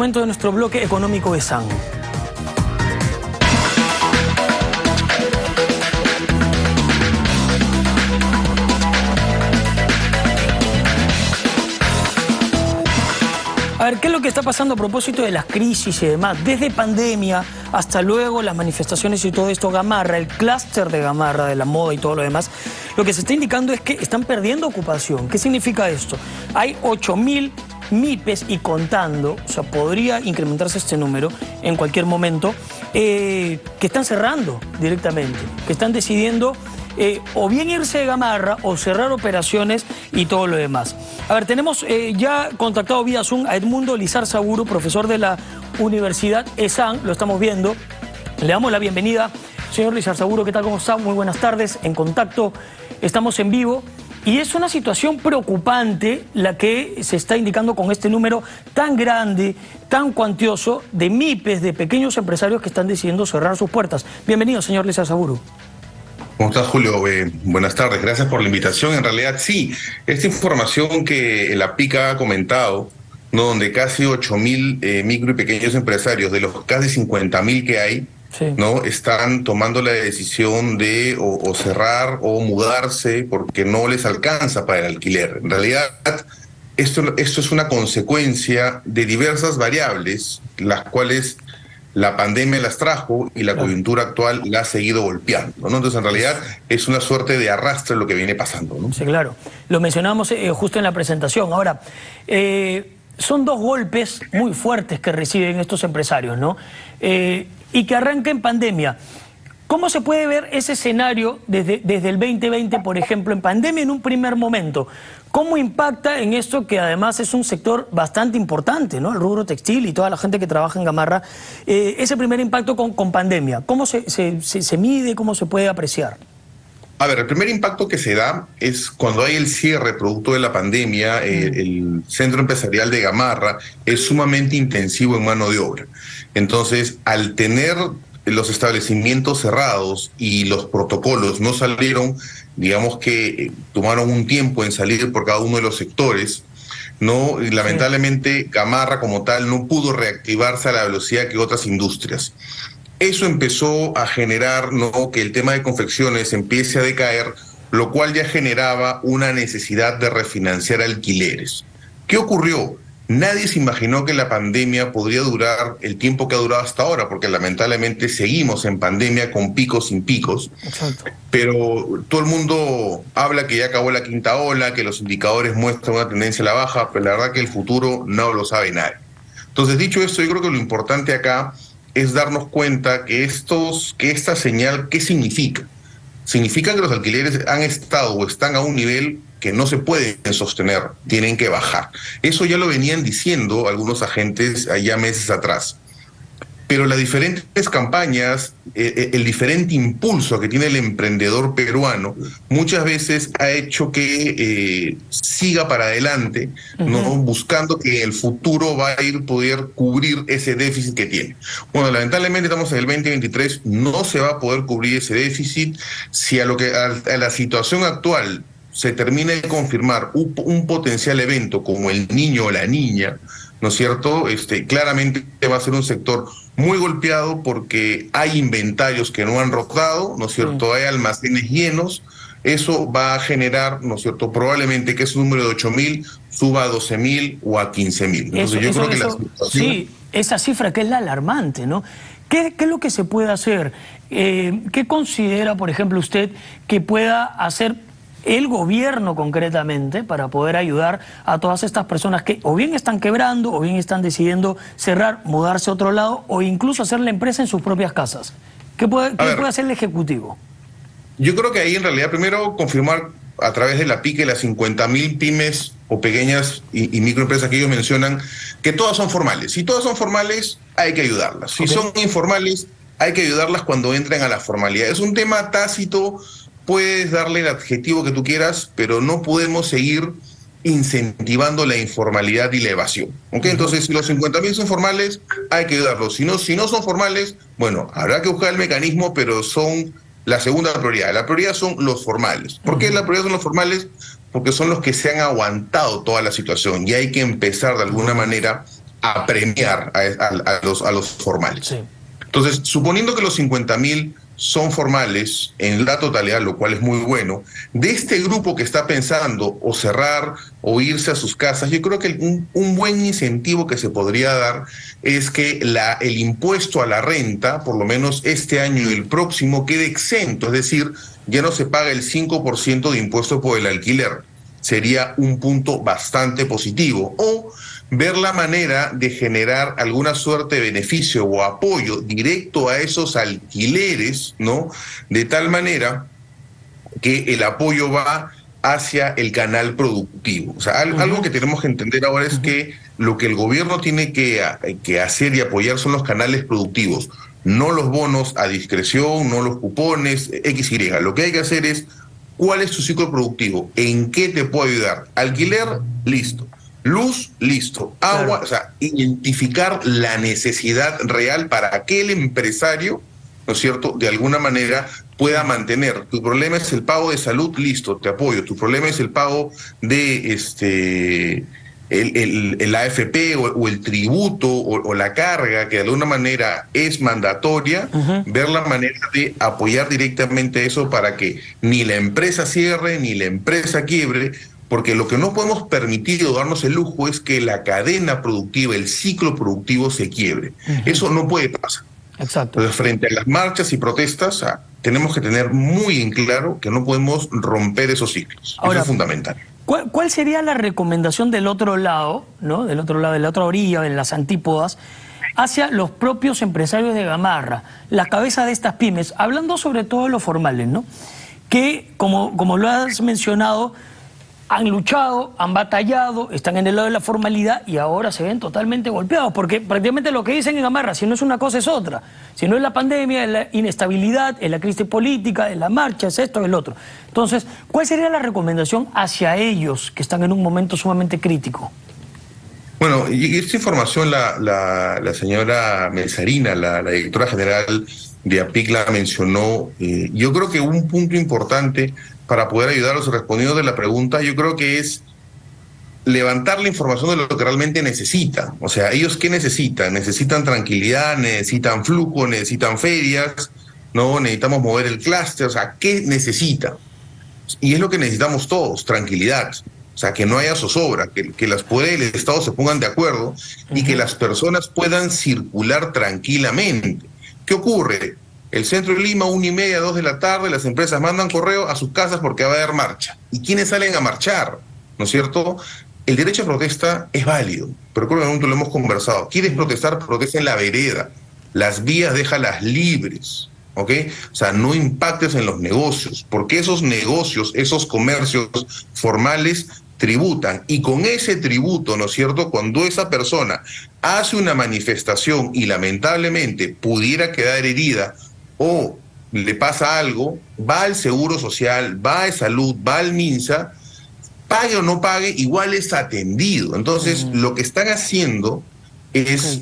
momento de nuestro bloque económico de San. A ver, ¿qué es lo que está pasando a propósito de las crisis y demás? Desde pandemia hasta luego las manifestaciones y todo esto, Gamarra, el clúster de Gamarra, de la moda y todo lo demás, lo que se está indicando es que están perdiendo ocupación. ¿Qué significa esto? Hay 8.000 MIPES y contando, o sea, podría incrementarse este número en cualquier momento, que están cerrando directamente, que están decidiendo o bien irse de Gamarra o cerrar operaciones y todo lo demás. A ver, tenemos ya contactado vía Zoom a Edmundo Lizarzaburu, profesor de la Universidad ESAN, lo estamos viendo. Le damos la bienvenida. Señor Lizarzaburu, ¿qué tal? ¿Cómo está? Muy buenas tardes. En contacto, estamos en vivo. Y es una situación preocupante la que se está indicando con este número tan grande, tan cuantioso de MIPES, de pequeños empresarios que están decidiendo cerrar sus puertas. Bienvenido, señor Lizarzaburu. ¿Cómo estás, Julio? Buenas tardes, gracias por la invitación. En realidad, sí, esta información que la PICA ha comentado, ¿no? Donde casi 8.000 micro y pequeños empresarios, de los casi 50.000 que hay, sí, ¿no? Están tomando la decisión de o cerrar o mudarse porque no les alcanza para el alquiler. En realidad, esto es una consecuencia de diversas variables, las cuales la pandemia las trajo y la coyuntura actual la ha seguido golpeando, ¿no? Entonces, en realidad, es una suerte de arrastre lo que viene pasando, ¿no? Sí, claro. Lo mencionamos justo en la presentación. Ahora, son dos golpes muy fuertes que reciben estos empresarios, ¿no? Y que arranca en pandemia. ¿Cómo se puede ver ese escenario desde el 2020, por ejemplo, en pandemia en un primer momento? ¿Cómo impacta en esto que además es un sector bastante importante, ¿no? El rubro textil y toda la gente que trabaja en Gamarra. Ese primer impacto con pandemia, ¿cómo se mide, cómo se puede apreciar? A ver, el primer impacto que se da es cuando hay el cierre producto de la pandemia. El centro empresarial de Gamarra es sumamente intensivo en mano de obra. Entonces, al tener los establecimientos cerrados y los protocolos no salieron, digamos que tomaron un tiempo en salir por cada uno de los sectores, ¿no? Y lamentablemente Gamarra como tal no pudo reactivarse a la velocidad que otras industrias. Eso empezó a generar, ¿no?, que el tema de confecciones empiece a decaer, lo cual ya generaba una necesidad de refinanciar alquileres. ¿Qué ocurrió? Nadie se imaginó que la pandemia podría durar el tiempo que ha durado hasta ahora, porque lamentablemente seguimos en pandemia con picos sin picos. Exacto. Pero todo el mundo habla que ya acabó la quinta ola, que los indicadores muestran una tendencia a la baja, pero la verdad que el futuro no lo sabe nadie. Entonces, dicho esto, yo creo que lo importante acá es darnos cuenta que esta señal, ¿qué significa? Significa que los alquileres han estado o están a un nivel que no se pueden sostener, tienen que bajar. Eso ya lo venían diciendo algunos agentes allá meses atrás. Pero las diferentes campañas, el diferente impulso que tiene el emprendedor peruano, muchas veces ha hecho que siga para adelante, ¿no? Buscando que el futuro va a poder cubrir ese déficit que tiene. Bueno, lamentablemente estamos en el 2023, no se va a poder cubrir ese déficit. Si a la situación actual se termina de confirmar un potencial evento como el niño o la niña, ¿no es cierto? Claramente va a ser un sector muy golpeado porque hay inventarios que no han rotado, ¿no es cierto? Hay almacenes llenos. Eso va a generar, ¿no es cierto?, probablemente que ese número de 8.000 suba a 12.000 o a 15.000. Entonces yo creo que la situación... Sí, esa cifra que es la alarmante, ¿no? ¿Qué es lo que se puede hacer? ¿Qué considera, por ejemplo, usted que pueda hacer el gobierno concretamente para poder ayudar a todas estas personas que o bien están quebrando o bien están decidiendo cerrar, mudarse a otro lado o incluso hacer la empresa en sus propias casas? ¿Qué puede hacer el Ejecutivo? Yo creo que ahí en realidad primero confirmar a través de la PICA y las 50.000 pymes o pequeñas y microempresas que ellos mencionan, que todas son formales. Si todas son formales, hay que ayudarlas. Si son informales, hay que ayudarlas cuando entren a la formalidad. Es un tema tácito. Puedes darle el adjetivo que tú quieras, pero no podemos seguir incentivando la informalidad y la evasión. Entonces, si los 50.000 son formales, hay que ayudarlos. Si no son formales, bueno, habrá que buscar el mecanismo, pero son la segunda prioridad. La prioridad son los formales. ¿Por qué la prioridad son los formales? Porque son los que se han aguantado toda la situación y hay que empezar de alguna manera a premiar a los formales. Sí. Entonces, suponiendo que los 50.000 son formales en la totalidad, lo cual es muy bueno, de este grupo que está pensando o cerrar o irse a sus casas, yo creo que un buen incentivo que se podría dar es que el impuesto a la renta, por lo menos este año y el próximo, quede exento, es decir, ya no se paga el 5% de impuesto por el alquiler. Sería un punto bastante positivo. O ver la manera de generar alguna suerte de beneficio o apoyo directo a esos alquileres, ¿no? De tal manera que el apoyo va hacia el canal productivo. O sea, algo que tenemos que entender ahora es que lo que el gobierno tiene que hacer y apoyar son los canales productivos, no los bonos a discreción, no los cupones, XY. Lo que hay que hacer es, ¿cuál es tu ciclo productivo? ¿En qué te puedo ayudar? Alquiler, listo. Luz, listo. Agua, claro. O sea, identificar la necesidad real para que el empresario, ¿no es cierto?, de alguna manera pueda mantener. Tu problema es el pago de salud, listo, te apoyo. Tu problema es el pago de el AFP o el tributo o la carga, que de alguna manera es mandatoria, ver la manera de apoyar directamente eso para que ni la empresa cierre, ni la empresa quiebre, porque lo que no podemos permitir o darnos el lujo es que la cadena productiva, el ciclo productivo se quiebre. Eso no puede pasar. Exacto. Entonces, frente a las marchas y protestas, tenemos que tener muy en claro que no podemos romper esos ciclos. Ahora, eso es fundamental. ¿Cuál sería la recomendación del otro lado, ¿no? Del otro lado, de la otra orilla, en las antípodas, hacia los propios empresarios de Gamarra, la cabeza de estas pymes, hablando sobre todo de los formales, ¿no? Que, como lo has mencionado, han luchado, han batallado, están en el lado de la formalidad y ahora se ven totalmente golpeados, porque prácticamente lo que dicen en Gamarra, si no es una cosa es otra, si no es la pandemia, es la inestabilidad, es la crisis política, es la marcha, es esto, es el otro. Entonces, ¿cuál sería la recomendación hacia ellos que están en un momento sumamente crítico? Bueno, y esta información la señora Melsarina, la directora general de APIC, la mencionó. Yo creo que un punto importante para poder ayudarlos respondiendo de la pregunta, yo creo que es levantar la información de lo que realmente necesitan. O sea, ¿ellos qué necesitan? Necesitan tranquilidad, necesitan flujo, necesitan ferias, ¿no? Necesitamos mover el clúster. O sea, ¿qué necesitan? Y es lo que necesitamos todos, tranquilidad. O sea, que no haya zozobra, que las poderes del Estado se pongan de acuerdo y que las personas puedan circular tranquilamente. ¿Qué ocurre? El centro de Lima, 1:30, 2 de la tarde, las empresas mandan correo a sus casas porque va a haber marcha. ¿Y quiénes salen a marchar? ¿No es cierto? El derecho a protesta es válido, pero creo que en algún momento lo hemos conversado. ¿Quieres protestar? Protesta en la vereda. Las vías déjalas libres, ¿ok? O sea, no impactes en los negocios, porque esos negocios, esos comercios formales tributan, y con ese tributo, ¿no es cierto?, cuando esa persona hace una manifestación y lamentablemente pudiera quedar herida o le pasa algo, va al Seguro Social, va a Salud, va al MINSA, pague o no pague, igual es atendido. Entonces, lo que están haciendo es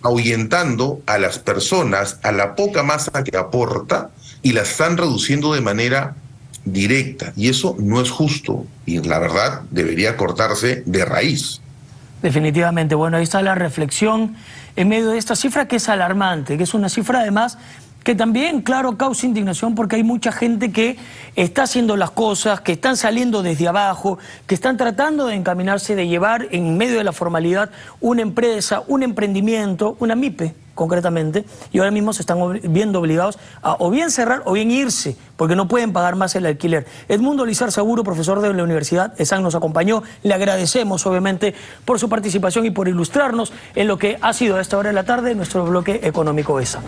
ahuyentando a las personas, a la poca masa que aporta, y la están reduciendo de manera directa. Y eso no es justo, y la verdad debería cortarse de raíz. Definitivamente. Bueno, ahí está la reflexión en medio de esta cifra que es alarmante, que es una cifra además que también, claro, causa indignación porque hay mucha gente que está haciendo las cosas, que están saliendo desde abajo, que están tratando de encaminarse, de llevar en medio de la formalidad una empresa, un emprendimiento, una MIPE concretamente, y ahora mismo se están viendo obligados a o bien cerrar o bien irse, porque no pueden pagar más el alquiler. Edmundo Lizar Seguro, profesor de la Universidad ESAN, nos acompañó. Le agradecemos, obviamente, por su participación y por ilustrarnos en lo que ha sido a esta hora de la tarde nuestro bloque económico ESAN.